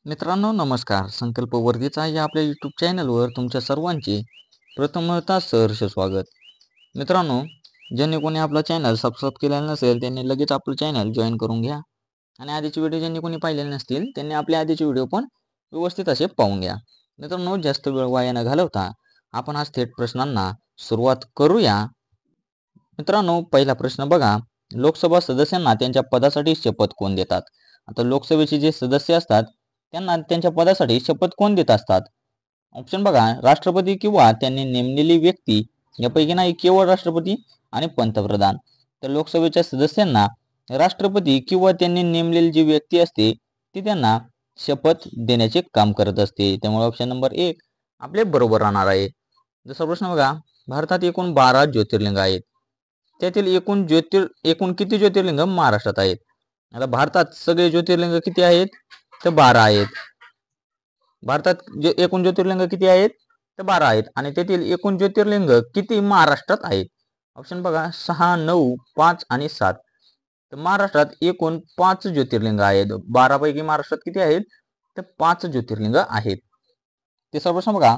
मित्रांनो नमस्कार. संकल्प वर्धेचा या आपल्या यूट्यूब चॅनलवर तुमच्या सर्वांचे प्रथमतः सहर्ष स्वागत. मित्रांनो, ज्यांनी कोणी आपला चॅनल सबस्क्राईब केलेला नसेल त्यांनी लगेच आपलं चॅनल जॉईन करून घ्या आणि आधीचे व्हिडिओ ज्यांनी कोणी पाहिलेले नसतील त्यांनी आपले आधीचे व्हिडिओ पण व्यवस्थित असे पाहून घ्या. मित्रांनो, जास्त वेळ वाया न घालवता आपण आज थेट प्रश्नांना सुरुवात करूया. मित्रांनो, पहिला प्रश्न बघा. लोकसभा सदस्यांना त्यांच्या पदासाठी शपथ कोण देतात? आता लोकसभेचे जे सदस्य असतात त्यांना त्यांच्या पदासाठी शपथ कोण देत असतात? ऑप्शन बघा. राष्ट्रपती किंवा त्यांनी नेमलेली व्यक्ती यापैकी नाही, केवळ राष्ट्रपती आणि पंतप्रधान. तर लोकसभेच्या सदस्यांना राष्ट्रपती किंवा त्यांनी नेमलेली जी व्यक्ती असते ती त्यांना शपथ देण्याचे काम करत असते. त्यामुळे ऑप्शन नंबर 1 आपले बरोबर राहणार आहे. दुसरा प्रश्न बघा. भारतात एकूण 12 ज्योतिर्लिंग आहेत. त्यातील एकूण किती ज्योतिर्लिंग महाराष्ट्रात आहेत? आता भारतात सगळे ज्योतिर्लिंग किती आहेत? तर 12 आहेत. भारतात एकूण ज्योतिर्लिंग किती आहेत? तर 12 आहेत. आणि त्यातील एकूण ज्योतिर्लिंग किती महाराष्ट्रात आहेत? ऑप्शन बघा. 6, 9, 5 आणि 7. तर महाराष्ट्रात एकूण 5 ज्योतिर्लिंग आहेत. 12 पैकी महाराष्ट्रात किती आहेत? तर 5 ज्योतिर्लिंग आहेत. तिसरा प्रश्न बघा.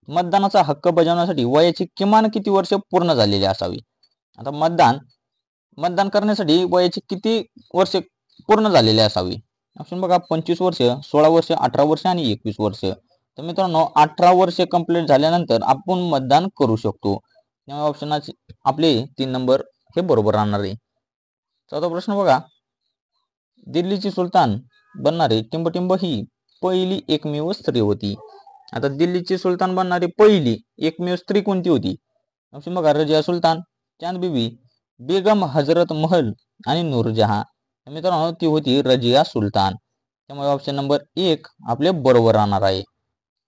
मतदानाचा हक्क बजावण्यासाठी वयाची किमान किती वर्ष पूर्ण झालेली असावी? आता मतदान करण्यासाठी वयाची किती वर्ष पूर्ण झालेली असावी? ऑप्शन बघा. 25 वर्ष, 16 वर्ष, 18 वर्ष आणि 21 वर्ष. तर मित्रांनो, 18 वर्ष कंप्लीट झाल्यानंतर आपण मतदान करू शकतो. त्यामुळे ऑप्शन आपले 3 नंबर हे बरोबर राहणार आहे. चौथा प्रश्न बघा. दिल्लीची सुलतान बनणारी टिंबटिंब ही पहिली एकमेव स्त्री होती. आता दिल्लीची सुलतान बनणारी पहिली एकमेव स्त्री कोणती होती? ऑप्शन बघा. रजिया सुलतान, चांद बीबी, बेगम हजरत महल आणि नूरजहां. मित्रांनो, ती होती रजिया सुलतान. त्यामुळे ऑप्शन नंबर 1 आपले बरोबर राहणार आहे.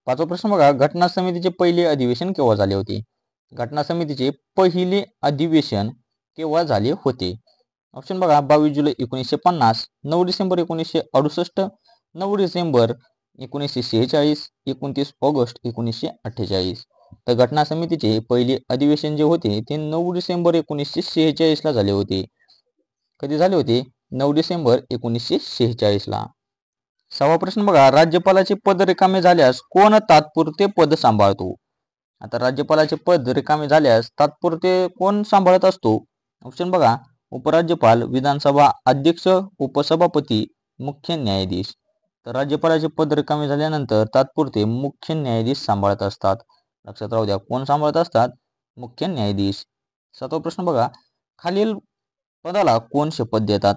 पाचवा प्रश्न बघा. घटना समितीचे पहिले अधिवेशन केव्हा झाले होते? घटना समितीचे पहिले अधिवेशन केव्हा झाले होते? ऑप्शन बघा. 22 जुलै 1950, 9 डिसेंबर 1968, 9 डिसेंबर 1946, 29 ऑगस्ट 1948. तर घटना समितीचे पहिले अधिवेशन जे होते ते 9 डिसेंबर 1946 ला झाले होते. कधी झाले होते? 9 डिसेंबर 1946 ला. सहावा प्रश्न बघा. राज्यपालाचे पद रिकामे झाल्यास कोण तात्पुरते पद सांभाळतो? आता राज्यपालाचे पद रिकामे झाल्यास तात्पुरते कोण सांभाळत असतो? ऑप्शन बघा. उपराज्यपाल, विधानसभा अध्यक्ष, उपसभापती, मुख्य न्यायाधीश. तर राज्यपालाचे पद रिकामे झाल्यानंतर तात्पुरते मुख्य न्यायाधीश सांभाळत असतात. लक्षात राहू द्या, कोण सांभाळत असतात? मुख्य न्यायाधीश. सातवा प्रश्न बघा. खालील पदाला कोण शपथ देतात?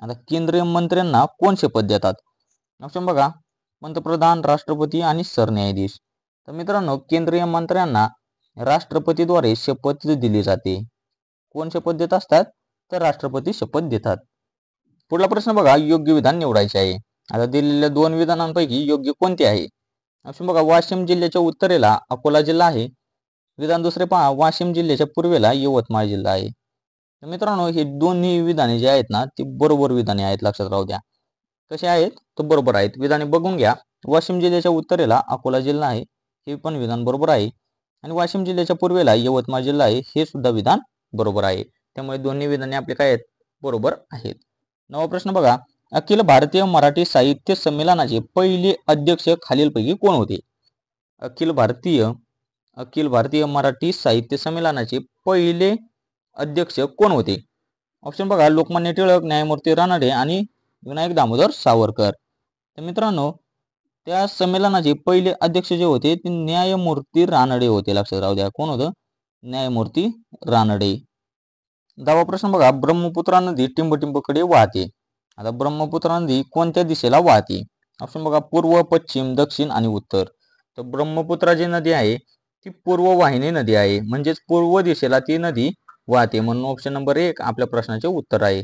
आता केंद्रीय मंत्र्यांना कोण शपथ देतात? ऑप्शन बघा. पंतप्रधान, राष्ट्रपती आणि सरन्यायाधीश. तर मित्रांनो, केंद्रीय मंत्र्यांना राष्ट्रपतीद्वारे शपथ दिली जाते. कोण शपथ देत असतात? तर राष्ट्रपती शपथ देतात. पुढला प्रश्न बघा. योग्य विधान निवडायचे आहे. आता दिलेल्या 2 विधानांपैकी योग्य कोणते आहे? ऑप्शन बघा. वाशिम जिल्ह्याच्या उत्तरेला अकोला जिल्हा आहे. विधान दुसरे पहा. वाशिम जिल्ह्याच्या पूर्वेला यवतमाळ जिल्हा आहे. तर मित्रांनो, हे दोन्ही विधाने जे आहेत ना ती बरोबर विधाने आहेत. लक्षात राहू द्या. कसे आहेत? तर बरोबर आहेत. विधाने बघून घ्या. वाशिम जिल्ह्याच्या उत्तरेला अकोला जिल्हा आहे, हे पण विधान बरोबर आहे. आणि वाशिम जिल्ह्याच्या पूर्वेला यवतमाळ जिल्हा आहे, हे सुद्धा विधान बरोबर आहे. त्यामुळे दोन्ही विधाने आपले काय आहेत? बरोबर आहेत. नवा प्रश्न बघा. अखिल भारतीय मराठी साहित्य संमेलनाचे पहिले अध्यक्ष खालीलपैकी कोण होते? अखिल भारतीय मराठी साहित्य संमेलनाचे पहिले अध्यक्ष कोण होते? ऑप्शन बघा. लोकमान्य टिळक, न्यायमूर्ती रानडे आणि विनायक दामोदर सावरकर. तर मित्रांनो, त्या संमेलनाचे पहिले अध्यक्ष जे होते ते न्यायमूर्ती रानडे होते. लक्षात राहू द्या, कोण होतं? न्यायमूर्ती रानडे. 10वा प्रश्न बघा. ब्रह्मपुत्रा नदी टिंबटिंबकडे वाहते. आता ब्रह्मपुत्रा नदी कोणत्या दिशेला वाहते? ऑप्शन बघा. पूर्व, पश्चिम, दक्षिण आणि उत्तर. तर ब्रह्मपुत्रा जी नदी आहे ती पूर्व वाहिनी नदी आहे, म्हणजेच पूर्व दिशेला ती नदी वाहते, म्हणून ऑप्शन नंबर 1 आपल्या प्रश्नाचे उत्तर आहे.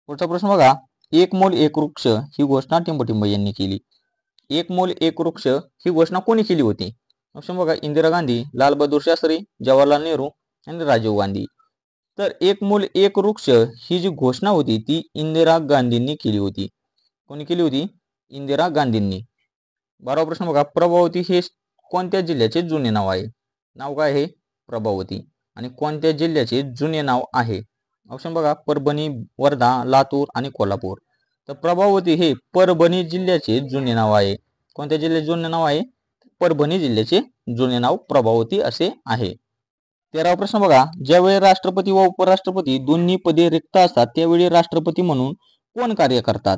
पुढचा प्रश्न बघा. एक मोल एक वृक्ष ही घोषणा टिंबटिंब यांनी केली. एक मोल एक वृक्ष ही घोषणा कोणी केली होती? ऑप्शन बघा. इंदिरा गांधी, लालबहादूर शास्त्री, जवाहरलाल नेहरू आणि राजीव गांधी. तर एक मोल एक वृक्ष ही जी घोषणा होती ती इंदिरा गांधींनी केली होती. कोणी केली होती? इंदिरा गांधींनी. 12वा प्रश्न बघा. प्रभावती हे कोणत्या जिल्ह्याचे जुने नाव आहे? नाव काय आहे? प्रभावती. आणि कोणत्या जिल्ह्याचे जुने नाव आहे? ऑप्शन बघा. परभणी, वर्धा, लातूर आणि कोल्हापूर. तर प्रभावती हे परभणी जिल्ह्याचे जुने नाव आहे. कोणत्या जिल्ह्याचे जुने नाव आहे? परभणी जिल्ह्याचे जुने नाव प्रभावती असे आहे. 13वा प्रश्न बघा, ज्यावेळी राष्ट्रपती व उपराष्ट्रपती दोन्ही पदे रिक्त असतात त्यावेळी राष्ट्रपती म्हणून कोण कार्य करतात?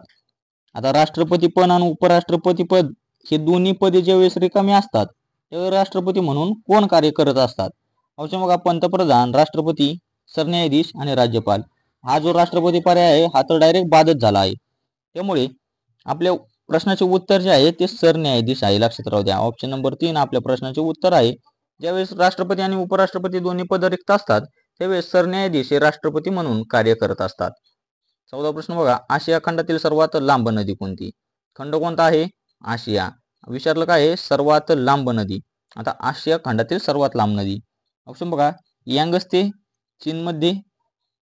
आता राष्ट्रपती पद आणि उपराष्ट्रपती पद हे दोन्ही पदे ज्यावेळेस रिकामी असतात त्यावेळी राष्ट्रपती म्हणून कोण कार्य करत असतात? ऑप्शन बघा, पंतप्रधान, राष्ट्रपती, सरन्यायाधीश आणि राज्यपाल. हा जो राष्ट्रपती पर्याय आहे हा तर डायरेक्ट बादच झाला आहे. त्यामुळे आपल्या प्रश्नाचे उत्तर जे आहे ते सरन्यायाधीश आहे. लक्षात राहू द्या. ऑप्शन नंबर 3 आपल्या प्रश्नाचे उत्तर आहे. ज्यावेळेस राष्ट्रपती आणि उपराष्ट्रपती दोन्ही पद रिक्त असतात त्यावेळेस सरन्यायाधीश हे राष्ट्रपती म्हणून कार्य करत असतात. 14वा प्रश्न बघा, आशिया खंडातील सर्वात लांब नदी कोणती? खंड कोणता आहे? आशिया. विचारलं काय आहे? सर्वात लांब नदी. आता आशिया खंडातील सर्वात लांब नदी. ऑप्शन बघा, यांगस्ते चीनमध्ये,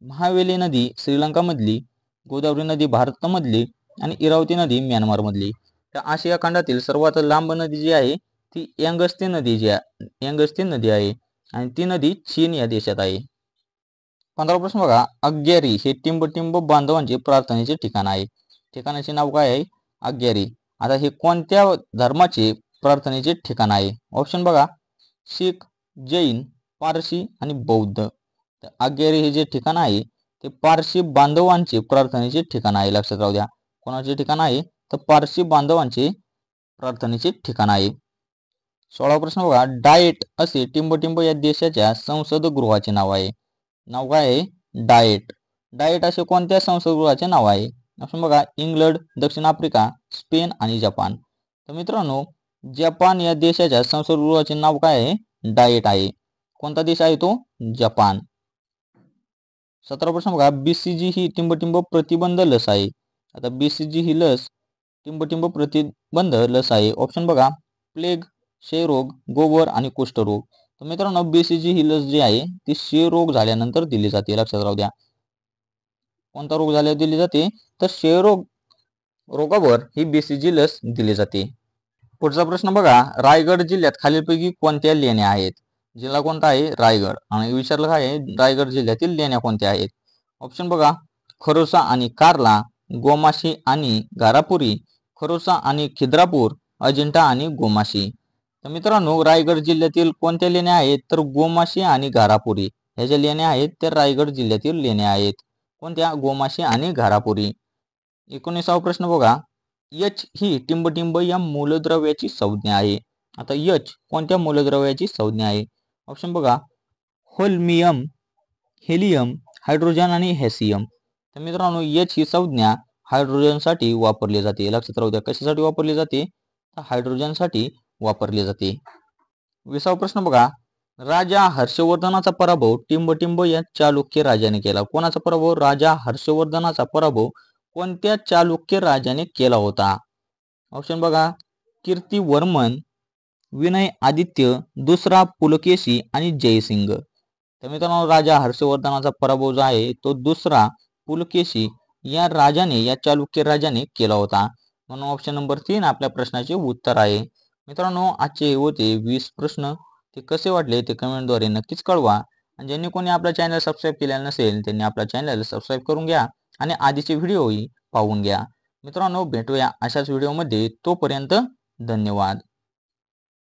महावेली नदी श्रीलंका मधली, गोदावरी नदी भारतामधली आणि इरावती नदी म्यानमार मधली. त्या आशिया खंडातील सर्वात लांब नदी जी आहे ती यांगस्ते नदी आहे आणि ती नदी चीन या देशात आहे. 15वा प्रश्न बघा, अग्यारी हे टिंबटिंब बांधवांचे प्रार्थनेचे ठिकाण आहे. ठिकाणाचे नाव काय आहे? अग्यारी. आता हे कोणत्या धर्माचे प्रार्थनेचे ठिकाण आहे? ऑप्शन बघा, शीख, जैन, पारशी आणि बौद्ध. अग्यारी हे जे ठिकाण आहे ते पारशी बांधवांचे प्रार्थनेचे ठिकाण आहे. लक्षात राहू द्या. कोणाचे ठिकाण आहे? तर पारशी बांधवांचे प्रार्थनेचे ठिकाण आहे. 16वा प्रश्न बघा, डाएट असे टिंबटिंब या देशाच्या संसद गृहाचे नाव आहे. नाव काय आहे? डाएट. डाएट असे कोणत्या संसदगृहाचे नाव आहे? ऑप्शन बघा, इंग्लंड, दक्षिण आफ्रिका, स्पेन आणि जपान. तर मित्रांनो, जपान या देशाच्या संसदगृहाचे नाव काय आहे? डाएट आहे. कोणता देश आहे तो? जपान. 17वा प्रश्न बघा, बीसीजी ही टिंबटिंब प्रतिबंध लस आहे. आता बीसीजी ही लस टिंबटिंब प्रतिबंध लस आहे. ऑप्शन बघा, प्लेग, क्षयरोग, गोवर आणि कुष्ठरोग. तर मित्रांनो, बीसीजी ही लस जी आहे ती क्षयरोग झाल्यानंतर दिली जाते. लक्षात राहू द्या. कोणता रोग झाल्यावर दिली जाते? तर क्षयरोग रोगावर ही बीसीजी लस दिली जाते. पुढचा प्रश्न बघा, रायगड जिल्ह्यात खालीलपैकी कोणत्या लेण्या आहेत? जिल्हा कोणता आहे? रायगड. आणि विचारलं काय आहे? रायगड जिल्ह्यातील लेण्या कोणत्या आहेत? ऑप्शन बघा, खरोसा आणि कार्ला, गोमाशी आणि घारापुरी, खरोसा आणि खिद्रापूर, अजिंठा आणि गोमाशी. तर मित्रांनो, रायगड जिल्ह्यातील कोणत्या लेण्या आहेत? तर गोमाशी आणि घारापुरी ह्या ज्या लेण्या आहेत त्या रायगड जिल्ह्यातील लेण्या आहेत. कोणत्या? गोमाशी आणि घारापुरी. 19वा प्रश्न बघा, एच ही टिंबटिंब या मूलद्रव्याची संज्ञा आहे. आता एच कोणत्या मूलद्रव्याची संज्ञा आहे? ऑप्शन बघा, होल्मियम, हेलियम, हायड्रोजन आणि हेसियम. तर मित्रांनो, एच ही संज्ञा हायड्रोजनसाठी वापरली जाते. लक्षात राहू द्या. कशासाठी वापरली जाते? तर हायड्रोजनसाठी वापरली जाते. 20वा प्रश्न बघा, राजा हर्षवर्धनाचा पराभव टिंबटिंब या चालुक्य राजाने केला. कोणाचा पराभव? राजा हर्षवर्धनाचा पराभव कोणत्या चालुक्य राजाने केला होता? ऑप्शन बघा, कीर्तिवर्मन, विनय आदित्य, दुसरा पुलकेशी आणि जयसिंग. तर मित्रांनो, राजा हर्षवर्धनाचा पराभव जो आहे तो दुसरा पुलकेशी या राजाने, या चालुक्य राजाने केला होता. म्हणून ऑप्शन नंबर 3 आपल्या प्रश्नाचे उत्तर आहे. मित्रांनो, आजचे होते 20 प्रश्न. ते कसे वाटले ते कमेंटद्वारे नक्कीच कळवा. आणि ज्यांनी कोणी आपला चॅनल सबस्क्राईब केलेला नसेल त्यांनी आपला चॅनल सबस्क्राईब करून घ्या आणि आधीचे व्हिडिओही पाहून घ्या. मित्रांनो, भेटूया अशाच व्हिडिओमध्ये. तोपर्यंत धन्यवाद.